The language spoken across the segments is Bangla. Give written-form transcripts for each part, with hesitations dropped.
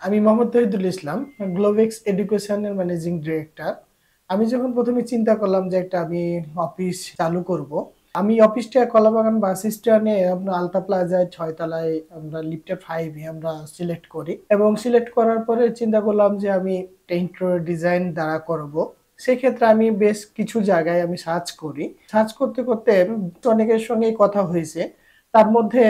আমি মোহাম্মদ তহিদুল ইসলাম, গ্লোবেক্স এডুকেশনের ম্যানেজিং ডিরেক্টর। আমি যখন প্রথমে চিন্তা করলাম যে একটা আমি অফিস চালু করব, আমি অফিসটা কলাবাগান বাস স্ট্যান্ডে আমরা আলতা প্লাজায় ৬ তলায় আমরা লিফটের 5 এ আমরা সিলেক্ট করি এবং সিলেক্ট করার পরে চিন্তা করলাম যে আমি ইন্টেরিয়র ডিজাইন দ্বারা করব। সেক্ষেত্রে আমি বেশ কিছু জায়গায় আমি সার্চ করি। সার্চ করতে করতে অনেকের সঙ্গেই কথা হয়েছে। তার মধ্যে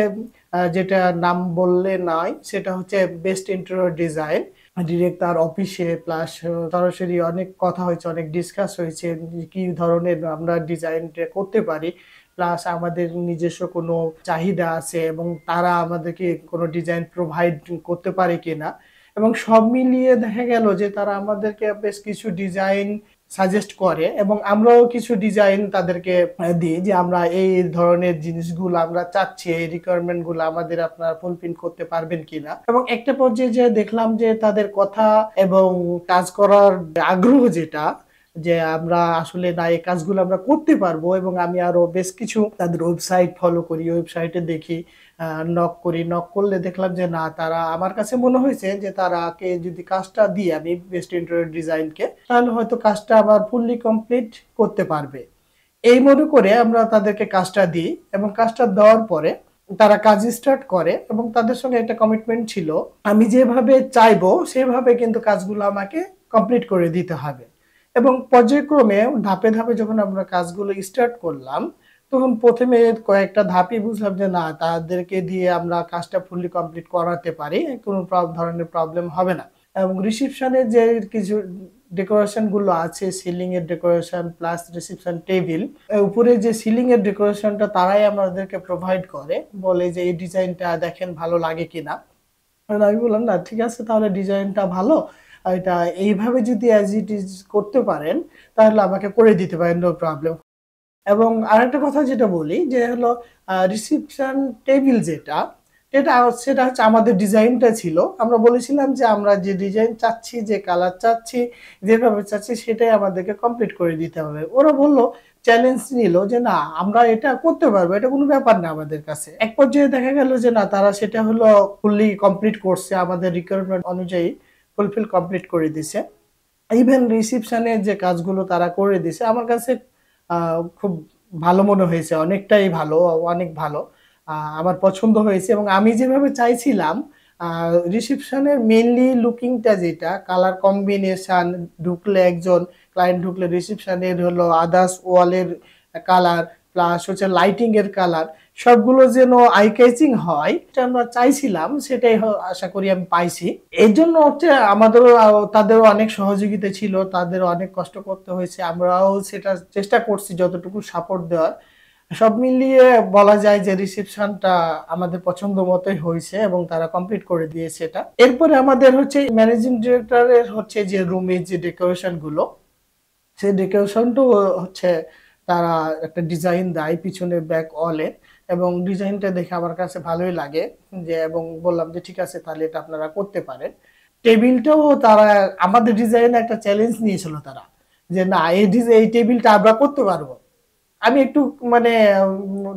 যেটা নাম বললে নয় সেটা হচ্ছে বেস্ট ইন্টেরিয়র ডিজাইন। ডিরেক্ট তার অফিসে প্লাস সরাসরি অনেক কথা হয়েছে, অনেক ডিসকাস হয়েছে যে কি ধরনের আমরা ডিজাইনটা করতে পারি। প্লাস আমাদের নিজস্ব কোনো চাহিদা আছে এবং তারা আমাদেরকে কোনো ডিজাইন প্রোভাইড করতে পারে কিনা, এবং সব মিলিয়ে দেখা গেল যে তারা আমাদেরকে বেশ কিছু ডিজাইন সাজেস্ট করে এবং আমরাও কিছু ডিজাইন তাদেরকে দিই যে আমরা এই ধরনের জিনিসগুলো আমরা চাচ্ছি, এই রিকোয়ারমেন্ট গুলো আমাদের আপনারা ফুলফিল করতে পারবেন কিনা। এবং একটা পর্যায়ে যে দেখলাম যে তাদের কথা এবং কাজ করার আগ্রহ যেটা, যে আমরা আসলে না এই কাজগুলো আমরা করতে পারবো, এবং আমি আরো বেশ কিছু তাদের ওয়েবসাইট ফলো করি, ওয়েবসাইটে দেখি, নক করি। নক করলে দেখলাম যে না, তারা আমার কাছে মনে হয়েছে যে তারাকে যদি কাজটা দিই আমি বেস্ট ইন্টেরিয়র ডিজাইনকে, তাহলে হয়তো কাজটা আবার ফুললি কমপ্লিট করতে পারবে। এই মনে করে আমরা তাদেরকে কাজটা দিই এবং কাজটা দেওয়ার পরে তারা কাজ স্টার্ট করে এবং তাদের সঙ্গে একটা কমিটমেন্ট ছিল আমি যেভাবে চাইবো সেভাবে কিন্তু কাজগুলো আমাকে কমপ্লিট করে দিতে হবে। এবং পর্যায়ক্রমে ধাপে ধাপে যখন আমরা কাজগুলো স্টার্ট করলাম, তখন প্রথমে কয়েকটা ধাপই বুঝলাম যে না, তাদেরকে দিয়ে আমরা কাজটা ফুললি কমপ্লিট করাতে পারি, কোনো ধরনের প্রবলেম হবে না। এবং রিসিপশনের যে কিছু ডেকোরেশন গুলো আছে, সিলিং এর ডেকোরেশন প্লাস রিসিপশন টেবিল, উপরে যে সিলিং এর ডেকোরেশনটা তারাই আমাদেরকে প্রোভাইড করে, বলে যে এই ডিজাইনটা দেখেন ভালো লাগে কিনা। আর আমি বললাম না, ঠিক আছে, তাহলে ডিজাইনটা ভালো, আর এটা এইভাবে যদি অ্যাজ ইট ইজ করতে পারেন তাহলে আমাকে করে দিতে পারেন, নো প্রবলেম। এবং আরেকটা কথা যেটা বলি যে হলো রিসিপশন টেবিল যেটা, সেটা হচ্ছে আমাদের ডিজাইনটা ছিল। আমরা বলেছিলাম যে আমরা যে ডিজাইন চাচ্ছি, যে কালার চাচ্ছি, যেভাবে চাচ্ছি সেটাই আমাদেরকে কমপ্লিট করে দিতে হবে। ওরা বলল, চ্যালেঞ্জ নিল যে না, আমরা এটা করতে পারবো, এটা কোনো ব্যাপার না আমাদের কাছে। এক পর্যায়ে দেখা গেল যে না, তারা সেটা হলো ফুললি কমপ্লিট করছে, আমাদের রিকোয়ারমেন্ট অনুযায়ী ফুলফিল কমপ্লিট করে দিছে। ইভেন রিসিপশনের যে কাজগুলো তারা করে দিছে আমার কাছে খুব ভালো মনে হয়েছে, অনেকটাই ভালো, অনেক ভালো। আমার পছন্দ হয়েছে এবং আমি যেভাবে চাইছিলাম রিসিপশনের মেইনলি লুকিংটা, যেটা কালার কম্বিনেশন, ঢুকলে একজন ক্লায়েন্ট ঢুকলে রিসিপশনের হলো আদার্স ওয়ালের কালার প্লাস হচ্ছে লাইটিং এর কালার, সবগুলো যেন আই ক্যাচিং হয়, এটা আমরা চাইছিলাম, সেটাই আশা করি আমি পাইছি। এর জন্য হচ্ছে আমাদেরও তাদেরও অনেক সহযোগিতা ছিল, তাদেরও অনেক কষ্ট করতে হয়েছে, আমরাও সেটা চেষ্টা করছি যতটুকু সাপোর্ট দেওয়ার। সব মিলিয়ে বলা যায় যে রিসেপশনটা আমাদের পছন্দ মতোই হয়েছে এবং তারা কমপ্লিট করে দিয়েছে এটা। এরপরে আমাদের হচ্ছে ম্যানেজিং ডিরেক্টরের হচ্ছে যে রুমের যে ডেকোরেশন গুলো, সেই ডেকোরেশনটাও হচ্ছে তারা একটা ডিজাইন দেয় পিছনে ব্যাক ওয়ালে, এবং ডিজাইনটা দেখে আমার কাছে ভালোই লাগে, যে এবং বললাম যে ঠিক আছে তাহলে এটা আপনারা করতে পারেন। টেবিলটাও তারা আমাদের ডিজাইনে একটা চ্যালেঞ্জ নিয়েছিল তারা, যে না এই টেবিলটা আমরা করতে পারবো। আমি একটু মানে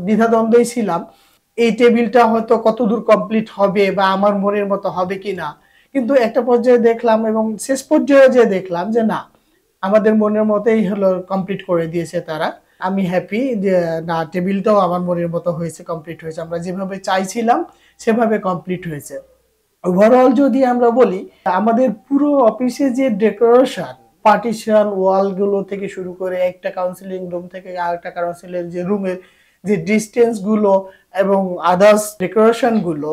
দ্বিধাদ্বন্দ্বই ছিলাম, এই টেবিলটা হয়তো কতদূর কমপ্লিট হবে বা আমার মনের মতো হবে কিনা। কিন্তু একটা পর্যায়ে দেখলাম এবং শেষ পর্যায়ে যে দেখলাম যে না, আমাদের মনের মতোই হলো কমপ্লিট করে দিয়েছে তারা। আমি হ্যাপি যে না, টেবিলটাও আমার মনের মতো হয়েছে, কমপ্লিট হয়েছে, আমরা যেভাবে চাইছিলাম সেভাবে কমপ্লিট হয়েছে। ওভারঅল যদি আমরা বলি, আমাদের পুরো অফিসে যে ডেকোরেশন, পার্টিশন ওয়াল গুলো থেকে শুরু করে একটা কাউন্সিলিং রুম থেকে আরেকটা কাউন্সিলের যে রুমের যে ডিস্টেন্স গুলো এবং আদার্স ডেকোরেশন গুলো,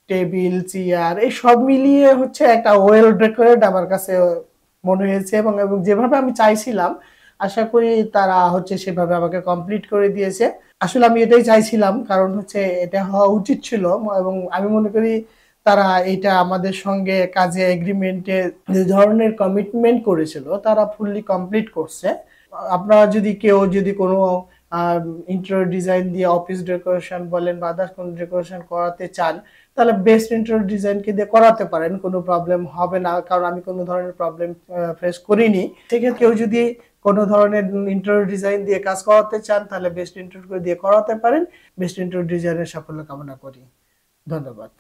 টেবিল চেয়ার, এই সব মিলিয়ে হচ্ছে একটা ওয়েল ডেকোরেট আমার কাছে মনে হয়েছে, এবং এবং যেভাবে আমি চাইছিলাম আশা করি তারা হচ্ছে সেভাবে আমাকে কমপ্লিট করে দিয়েছে। আসলে আমি এটাই চাইছিলাম, কারণ হচ্ছে এটা হওয়া উচিত ছিল, এবং আমি মনে করি তারা এটা আমাদের সঙ্গে কাজে এগ্রিমেন্টে যে ধরনের কমিটমেন্ট করেছিল তারা ফুললি কমপ্লিট করছে। আপনারা যদি কেউ যদি কোনো ইন্টেরিয়র ডিজাইন দিয়ে অফিস ডেকোরেশন বলেন বা আদার্স কোনো ডেকোরেশন করাতে চান, তাহলে বেস্ট ইন্টেরিয়র ডিজাইনকে দিয়ে করাতে পারেন, কোনো প্রবলেম হবে না, কারণ আমি কোনো ধরনের প্রবলেম ফেস করিনি। সেক্ষেত্রে কেউ যদি কোনো ধরনের ইন্টেরিয়র ডিজাইন দিয়ে কাজ করাতে চান তাহলে বেস্ট ইন্টেরিয়র দিয়ে করাতে পারেন। বেস্ট ইন্টেরিয়র ডিজাইনের সাফল্য কামনা করি। ধন্যবাদ।